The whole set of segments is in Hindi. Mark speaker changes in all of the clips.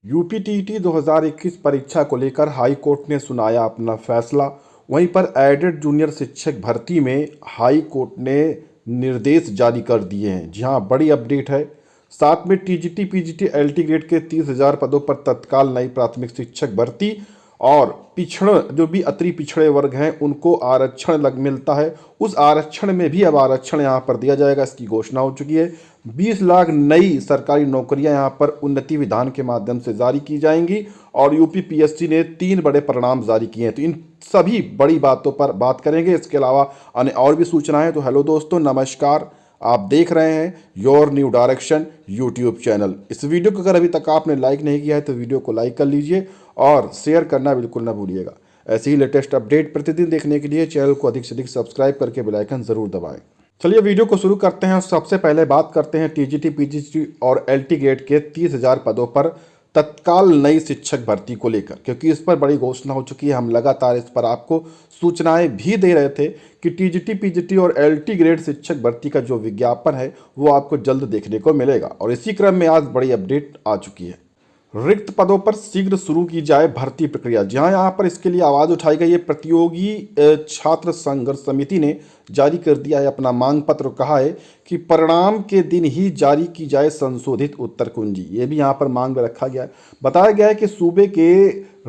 Speaker 1: यूपी टीईटी 2021 परीक्षा को लेकर हाई कोर्ट ने सुनाया अपना फैसला। वहीं पर एडेड जूनियर शिक्षक भर्ती में हाई कोर्ट ने निर्देश जारी कर दिए हैं। जी हाँ, बड़ी अपडेट है। साथ में टीजीटी पीजीटी एलटी ग्रेड के 30,000 पदों पर तत्काल नई प्राथमिक शिक्षक भर्ती और पिछड़ जो भी अति पिछड़े वर्ग हैं उनको आरक्षण मिलता है। उस आरक्षण में भी अब आरक्षण यहाँ पर दिया जाएगा, इसकी घोषणा हो चुकी है। 20 लाख नई सरकारी नौकरियां यहाँ पर उन्नति विधान के माध्यम से जारी की जाएंगी और यूपी पीएससी ने 3 बड़े परिणाम जारी किए हैं। तो इन सभी बड़ी बातों पर बात करेंगे। इसके अलावा अन्य और भी सूचनाएं। तो हेलो दोस्तों, नमस्कार। आप देख रहे हैं your new direction YouTube channel. इस वीडियो को अगर अभी तक आपने लाइक नहीं किया है तो वीडियो को लाइक कर लीजिए और शेयर करना बिल्कुल ना भूलिएगा। ऐसे ही लेटेस्ट अपडेट प्रतिदिन देखने के लिए चैनल को अधिक से अधिक सब्सक्राइब करके बेल आइकन जरूर दबाएं। चलिए वीडियो को शुरू करते हैं। सबसे पहले बात करते हैं टीजीटी पीजीटी और एलटी ग्रेड के 30,000 पदों पर तत्काल नई शिक्षक भर्ती को लेकर, क्योंकि इस पर बड़ी घोषणा हो चुकी है। हम लगातार इस पर आपको सूचनाएं भी दे रहे थे कि टीजीटी पीजीटी और एलटी ग्रेड शिक्षक भर्ती का जो विज्ञापन है वो आपको जल्द देखने को मिलेगा। और इसी क्रम में आज बड़ी अपडेट आ चुकी है। रिक्त पदों पर शीघ्र शुरू की जाए भर्ती प्रक्रिया। जहां यहाँ पर इसके लिए आवाज उठाई गई है। प्रतियोगी छात्र संघर्ष समिति ने जारी कर दिया है अपना मांग पत्र। कहा है कि परिणाम के दिन ही जारी की जाए संशोधित उत्तर कुंजी। ये भी यहाँ पर मांग में रखा गया है। बताया गया है कि सूबे के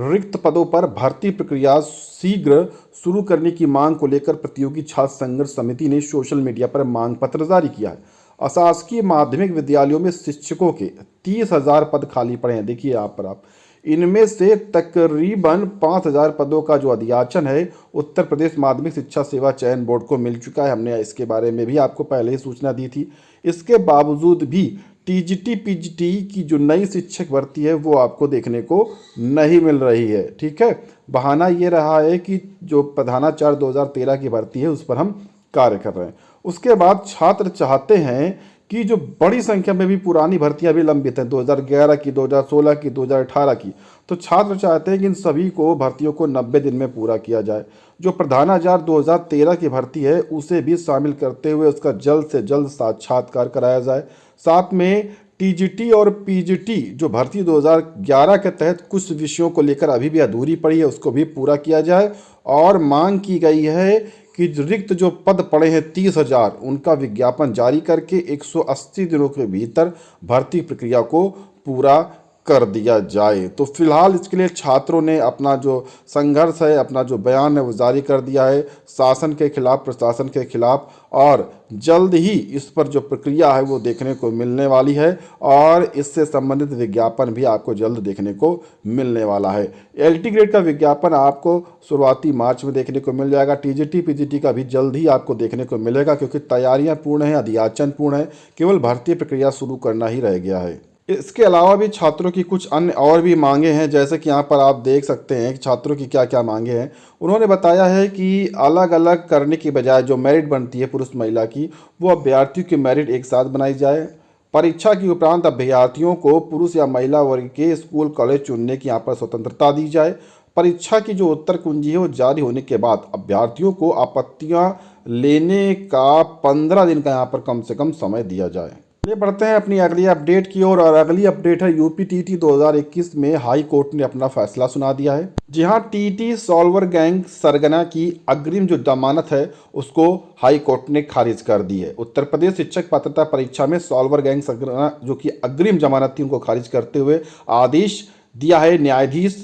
Speaker 1: रिक्त पदों पर भर्ती प्रक्रिया शीघ्र शुरू करने की मांग को लेकर प्रतियोगी छात्र संघर्ष समिति ने सोशल मीडिया पर मांग पत्र जारी किया है। अशासकीय माध्यमिक विद्यालयों में शिक्षकों के 30,000 पद खाली पड़े हैं। देखिए यहाँ पर आप, इनमें से तकरीबन 5,000 पदों का जो अधियाचन है उत्तर प्रदेश माध्यमिक शिक्षा सेवा चयन बोर्ड को मिल चुका है। हमने इसके बारे में भी आपको पहले ही सूचना दी थी। इसके बावजूद भी टीजीटी पीजीटी की जो नई शिक्षक भर्ती है वो आपको देखने को नहीं मिल रही है। ठीक है, बहाना ये रहा है कि जो प्रधानाचार्य 2013 की भर्ती है उस पर हम कार्य कर रहे हैं। उसके बाद छात्र चाहते हैं कि जो बड़ी संख्या में भी पुरानी भर्तियां भी लंबित हैं, 2011 की, 2016 की, 2018 की, तो छात्र चाहते हैं कि इन सभी को भर्तियों को 90 दिन में पूरा किया जाए। जो प्रधानाचार्य 2013 की भर्ती है उसे भी शामिल करते हुए उसका जल्द से जल्द साक्षात्कार कराया जाए। साथ में टीजीटी और पीजीटी जो भर्ती 2011 के तहत कुछ विषयों को लेकर अभी भी अधूरी पड़ी है उसको भी पूरा किया जाए। और मांग की गई है कि रिक्त जो पद पड़े हैं 30,000 उनका विज्ञापन जारी करके 180 दिनों के भीतर भर्ती प्रक्रिया को पूरा कर दिया जाए। तो फिलहाल इसके लिए छात्रों ने अपना जो संघर्ष है, अपना जो बयान है वो जारी कर दिया है शासन के खिलाफ, प्रशासन के खिलाफ। और जल्द ही इस पर जो प्रक्रिया है वो देखने को मिलने वाली है और इससे संबंधित विज्ञापन भी आपको जल्द देखने को मिलने वाला है। एलटी ग्रेड का विज्ञापन आपको शुरुआती मार्च में देखने को मिल जाएगा। टीजीटी पीजीटी का भी जल्द ही आपको देखने को मिलेगा, क्योंकि तैयारियां पूर्ण हैं, अधियाचन पूर्ण है, केवल भर्ती प्रक्रिया शुरू करना ही रह गया है। इसके अलावा भी छात्रों की कुछ अन्य और भी मांगे हैं, जैसे कि यहाँ पर आप देख सकते हैं कि छात्रों की क्या क्या मांगे हैं। उन्होंने बताया है कि अलग अलग करने की बजाय जो मेरिट बनती है पुरुष महिला की, वो अभ्यर्थियों की मेरिट एक साथ बनाई जाए। परीक्षा के उपरांत अभ्यर्थियों को पुरुष या महिला वर्ग के स्कूल कॉलेज चुनने की यहाँ पर स्वतंत्रता दी जाए। परीक्षा की जो उत्तर कुंजी है वो जारी होने के बाद अभ्यर्थियों को आपत्तियाँ लेने का 15 दिन का यहाँ पर कम से कम समय दिया जाए। ये बढ़ते हैं अपनी अगली अपडेट की ओर। और अगली अपडेट है यूपी टीटी 2021 में हाई कोर्ट ने अपना फैसला सुना दिया है। जी हां, टीटी सॉल्वर गैंग सरगना की अग्रिम जो जमानत है उसको हाई कोर्ट ने खारिज कर दी है। उत्तर प्रदेश शिक्षक पात्रता परीक्षा में सॉल्वर गैंग सरगना जो कि अग्रिम जमानत थी उनको खारिज करते हुए आदेश दिया है न्यायाधीश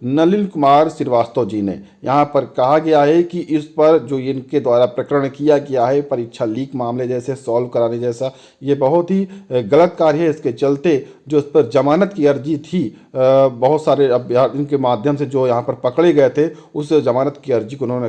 Speaker 1: नलिन कुमार श्रीवास्तव जी ने। यहाँ पर कहा गया है कि इस पर जो इनके द्वारा प्रकरण किया गया है परीक्षा लीक मामले जैसे सॉल्व कराने जैसा, ये बहुत ही गलत कार्य है। इसके चलते जो इस पर जमानत की अर्जी थी, बहुत सारे अभ्यर्थियों के माध्यम से जो यहाँ पर पकड़े गए थे उस जमानत की अर्जी को उन्होंने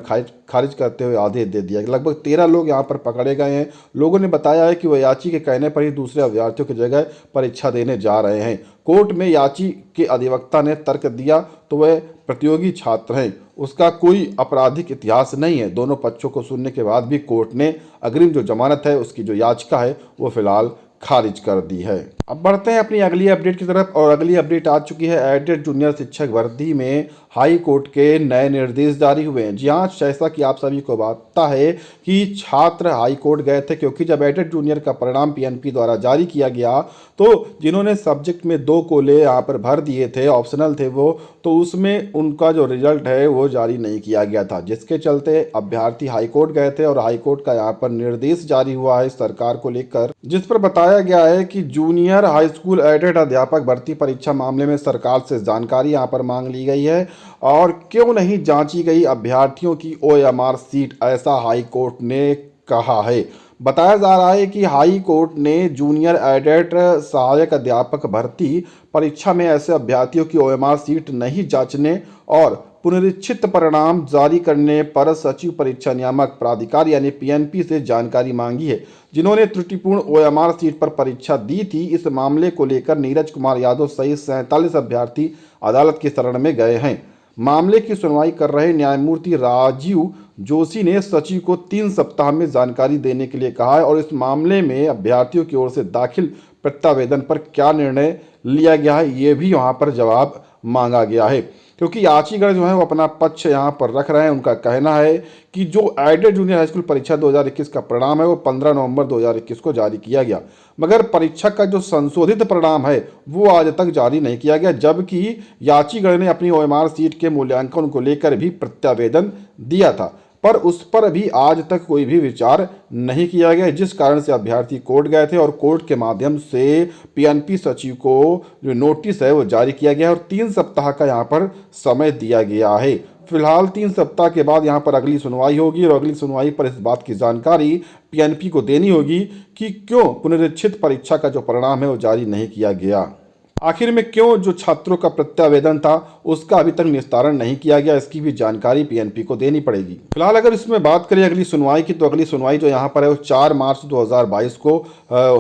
Speaker 1: खारिज करते हुए आदेश दे दिया। लगभग 13 लोग यहाँ पर पकड़े गए हैं। लोगों ने बताया है कि वह याची के कहने पर ही दूसरे अभ्यर्थियों की जगह परीक्षा देने जा रहे हैं। कोर्ट में याची के अधिवक्ता ने तर्क दिया तो वह प्रतियोगी छात्र हैं, उसका कोई आपराधिक इतिहास नहीं है। दोनों पक्षों को सुनने के बाद भी कोर्ट ने अग्रिम जो जमानत है उसकी जो याचिका है वो फिलहाल खारिज कर दी है। अब बढ़ते हैं अपनी अगली अपडेट की तरफ और अगली अपडेट आ चुकी है। एडेड जूनियर शिक्षक भर्ती में हाई कोर्ट के नए निर्देश जारी हुए हैं। जी हाँ, जैसा कि आप सभी को पता है कि छात्र हाई कोर्ट गए थे, क्योंकि जब एडेड जूनियर का परिणाम पीएनपी द्वारा जारी किया गया तो जिन्होंने सब्जेक्ट में 2 कोले यहाँ पर भर दिए थे, ऑप्शनल थे वो, तो उसमें उनका जो रिजल्ट है वो जारी नहीं किया गया था, जिसके चलते अभ्यर्थी हाई कोर्ट गए थे और हाई कोर्ट का यहाँ पर निर्देश जारी हुआ है सरकार को लेकर, जिस पर बताया गया है कि जूनियर हाई स्कूल एडेड अध्यापक भर्ती परीक्षा मामले में सरकार से जानकारी यहाँ पर मांग ली गई है और क्यों नहीं जांची गई अभ्यर्थियों की ओएमआर सीट, ऐसा हाई कोर्ट ने कहा है। बताया जा रहा है कि हाई कोर्ट ने जूनियर एडेड सहायक अध्यापक भर्ती परीक्षा में ऐसे अभ्यर्थियों की ओएमआर सीट नहीं जांचने और पुनरीक्षित परिणाम जारी करने पर सचिव परीक्षा नियामक प्राधिकार यानी पीएनपी से जानकारी मांगी है, जिन्होंने त्रुटिपूर्ण ओएमआर सीट पर परीक्षा दी थी। इस मामले को लेकर नीरज कुमार यादव सहित 47 अभ्यर्थी अदालत की शरण में गए हैं। मामले की सुनवाई कर रहे न्यायमूर्ति राजीव जोशी ने सचिव को 3 सप्ताह में जानकारी देने के लिए कहा है और इस मामले में अभ्यर्थियों की ओर से दाखिल प्रत्यावेदन पर क्या निर्णय लिया गया है ये भी वहां पर जवाब मांगा गया है, क्योंकि याचिकागढ़ जो है वो अपना पक्ष यहाँ पर रख रहे हैं। उनका कहना है कि जो एडेड जूनियर हाई स्कूल परीक्षा 2021 का परिणाम है वो 15 नवंबर 2021 को जारी किया गया, मगर परीक्षा का जो संशोधित परिणाम है वो आज तक जारी नहीं किया गया, जबकि याचिकागढ़ ने अपनी ओएमआर सीट के मूल्यांकन को लेकर भी प्रत्यावेदन दिया था, पर उस पर भी आज तक कोई भी विचार नहीं किया गया, जिस कारण से अभ्यर्थी कोर्ट गए थे और कोर्ट के माध्यम से पीएनपी सचिव को जो नोटिस है वो जारी किया गया और 3 सप्ताह का यहाँ पर समय दिया गया है। फिलहाल 3 सप्ताह के बाद यहाँ पर अगली सुनवाई होगी और अगली सुनवाई पर इस बात की जानकारी पीएनपी को देनी होगी कि क्यों पुनरीक्षित परीक्षा का जो परिणाम है वो जारी नहीं किया गया। आखिर में क्यों जो छात्रों का प्रत्यावेदन था उसका अभी तक निस्तारण नहीं किया गया, इसकी भी जानकारी पीएनपी को देनी पड़ेगी। फिलहाल अगर इसमें बात करें अगली सुनवाई की, तो अगली सुनवाई जो यहाँ पर है वो 4 मार्च 2022 को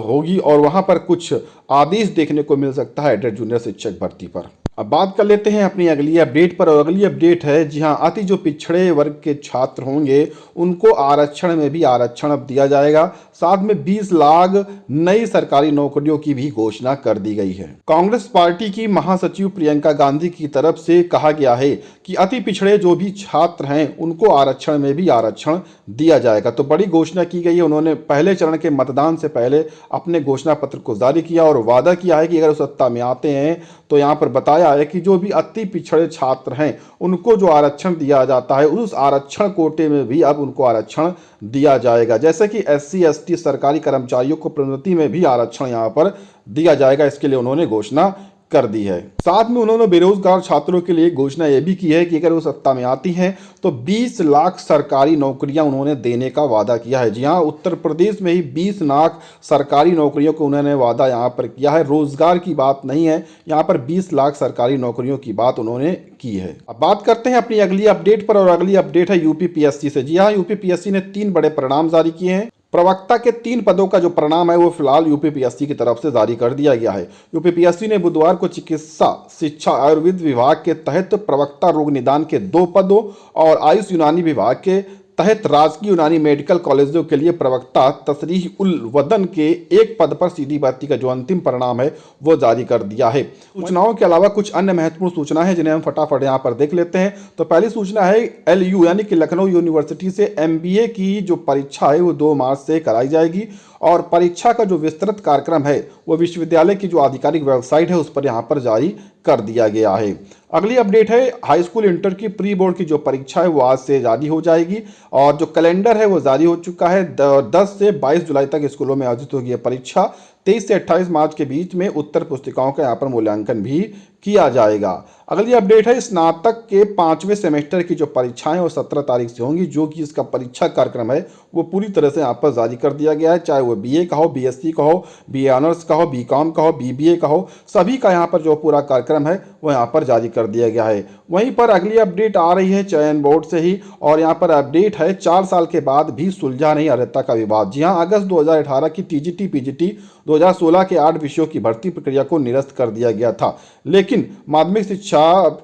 Speaker 1: होगी और वहाँ पर कुछ आदेश देखने को मिल सकता है एडेड जूनियर शिक्षक भर्ती पर। अब बात कर लेते हैं अपनी अगली अपडेट पर और अगली अपडेट है, जी हाँ, अति जो पिछड़े वर्ग के छात्र होंगे उनको आरक्षण में भी आरक्षण अब दिया जाएगा। साथ में 20 लाख नई सरकारी नौकरियों की भी घोषणा कर दी गई है। कांग्रेस पार्टी की महासचिव प्रियंका गांधी की तरफ से कहा गया है कि अति पिछड़े जो भी छात्र हैं उनको आरक्षण में भी आरक्षण दिया जाएगा। तो बड़ी घोषणा की गई है। उन्होंने पहले चरण के मतदान से पहले अपने घोषणा पत्र को जारी किया और वादा किया है कि अगर सत्ता में आते हैं तो यहाँ पर बताया है कि जो भी अति पिछड़े छात्र हैं उनको जो आरक्षण दिया जाता है उस आरक्षण कोटे में भी अब उनको आरक्षण दिया जाएगा। जैसे कि SC ST सरकारी कर्मचारियों को प्रोन्नति में भी आरक्षण यहाँ पर दिया जाएगा, इसके लिए उन्होंने घोषणा कर दी है। साथ में उन्होंने बेरोजगार छात्रों के लिए घोषणा यह भी की है कि अगर वो सत्ता में आती हैं तो 20 लाख सरकारी नौकरियां उन्होंने देने का वादा किया है। जी हाँ, उत्तर प्रदेश में ही 20 लाख सरकारी नौकरियों को उन्होंने वादा यहाँ पर किया है। रोजगार की बात नहीं है, यहाँ पर 20 लाख सरकारी नौकरियों की बात उन्होंने की है। अब बात करते हैं अपनी अगली अपडेट पर और अगली अपडेट है यूपी PSC से। जी हाँ, यूपी PSC ने 3 बड़े परिणाम जारी किए हैं। प्रवक्ता के 3 पदों का जो परिणाम है वो फिलहाल यूपी PSC की तरफ से जारी कर दिया गया है। यूपी PSC ने बुधवार को चिकित्सा शिक्षा आयुर्वेद विभाग के तहत प्रवक्ता रोग निदान के 2 पदों और आयुष यूनानी विभाग के तहत राजकीय यूनानी मेडिकल कॉलेजों के लिए प्रवक्ता तशरीह उल वदन के 1 पद पर सीधी भर्ती का जो अंतिम परिणाम है वो जारी कर दिया है। सूचनाओं के अलावा कुछ अन्य महत्वपूर्ण सूचना है जिन्हें हम फटाफट यहाँ पर देख लेते हैं। तो पहली सूचना है LU यानी कि लखनऊ यूनिवर्सिटी से MBA की जो परीक्षा है वो 2 मार्च से कराई जाएगी और परीक्षा का जो विस्तृत कार्यक्रम है वो विश्वविद्यालय की जो आधिकारिक वेबसाइट है उस पर यहाँ पर जारी कर दिया गया है। अगली अपडेट है हाई स्कूल इंटर की प्री बोर्ड की जो परीक्षा है वो आज से जारी हो जाएगी और जो कैलेंडर है वो जारी हो चुका है। 10 से 22 जुलाई तक स्कूलों में आयोजित होगी परीक्षा। 23 से 28 मार्च के बीच में उत्तर पुस्तिकाओं का यहाँ पर मूल्यांकन भी किया जाएगा। अगली अपडेट है स्नातक के 5वें सेमेस्टर की जो परीक्षाएं वो 17 तारीख से होंगी, जो कि इसका परीक्षा कार्यक्रम है वो पूरी तरह से यहाँ पर जारी कर दिया गया है। चाहे वो BA का हो, BSc का हो, BA ऑनर्स का हो, BCom का हो, BBA का हो, सभी का यहाँ पर जो पूरा कार्यक्रम है वो यहाँ पर जारी कर दिया गया है। वहीं पर अगली अपडेट आ रही है चयन बोर्ड से ही और यहाँ पर अपडेट है 4 साल के बाद भी सुलझा नहीं अर्हता का विवाद। जी हाँ, अगस्त 2018 की TGT PGT 2016 के 8 विषयों की भर्ती प्रक्रिया को निरस्त कर दिया गया था, लेकिन माध्यमिक शिक्षा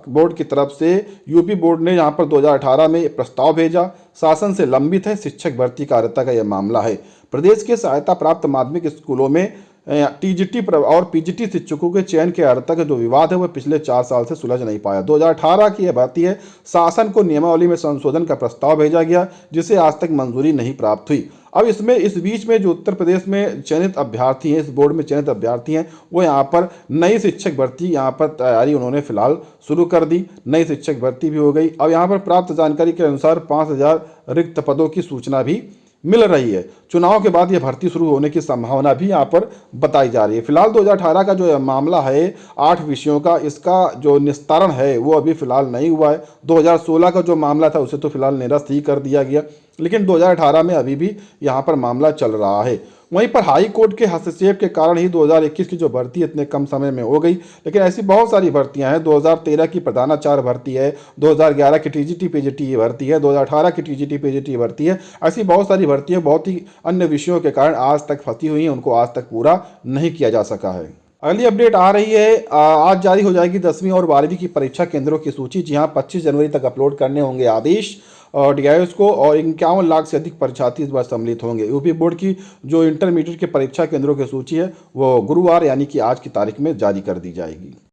Speaker 1: बोर्ड की तरफ से यूपी बोर्ड ने यहाँ पर 2018 में प्रस्ताव भेजा। शासन से लंबित है शिक्षक भर्ती का अर्हता का यह मामला है। प्रदेश के सहायता प्राप्त माध्यमिक स्कूलों में टीजीटी और पीजीटी शिक्षकों के चयन के अर्थ तक जो विवाद है वह पिछले 4 साल से सुलझ नहीं पाया। 2018 की यह भर्ती है। शासन को नियमावली में संशोधन का प्रस्ताव भेजा गया जिसे आज तक मंजूरी नहीं प्राप्त हुई। अब इस बीच में जो उत्तर प्रदेश में चयनित अभ्यर्थी हैं, इस बोर्ड में चयनित अभ्यर्थी हैं, वो यहाँ पर नई शिक्षक भर्ती यहाँ पर तैयारी उन्होंने फिलहाल शुरू कर दी। नई शिक्षक भर्ती भी हो गई। अब यहाँ पर प्राप्त जानकारी के अनुसार 5000 रिक्त पदों की सूचना भी मिल रही है। चुनाव के बाद यह भर्ती शुरू होने की संभावना भी यहाँ पर बताई जा रही है। फिलहाल 2018 का जो मामला है 8 विषयों का, इसका जो निस्तारण है वो अभी फिलहाल नहीं हुआ है। 2016 का जो मामला था उसे तो फिलहाल निरस्त ही कर दिया गया, लेकिन 2018 में अभी भी यहाँ पर मामला चल रहा है। वहीं पर हाई कोर्ट के हस्तक्षेप के कारण ही 2021 की जो भर्ती इतने कम समय में हो गई, लेकिन ऐसी बहुत सारी भर्तियां हैं। 2013 की प्रधानाचार्य भर्ती है, 2011 की टीजीटी पीजीटी भर्ती है, 2018 की टीजीटी पीजीटी भर्ती है। ऐसी बहुत सारी भर्तियां बहुत ही अन्य विषयों के कारण आज तक फंसी हुई हैं, उनको आज तक पूरा नहीं किया जा सका है। अगली अपडेट आ रही है, आज जारी हो जाएगी 10वीं और 12वीं की परीक्षा केंद्रों की सूची। जी हाँ, 25 जनवरी तक अपलोड करने होंगे आदेश और DIOs को, और 51 लाख से अधिक परीक्षार्थी इस बार सम्मिलित होंगे। यूपी बोर्ड की जो इंटरमीडिएट के परीक्षा केंद्रों की सूची है वो गुरुवार यानी कि आज की तारीख में जारी कर दी जाएगी।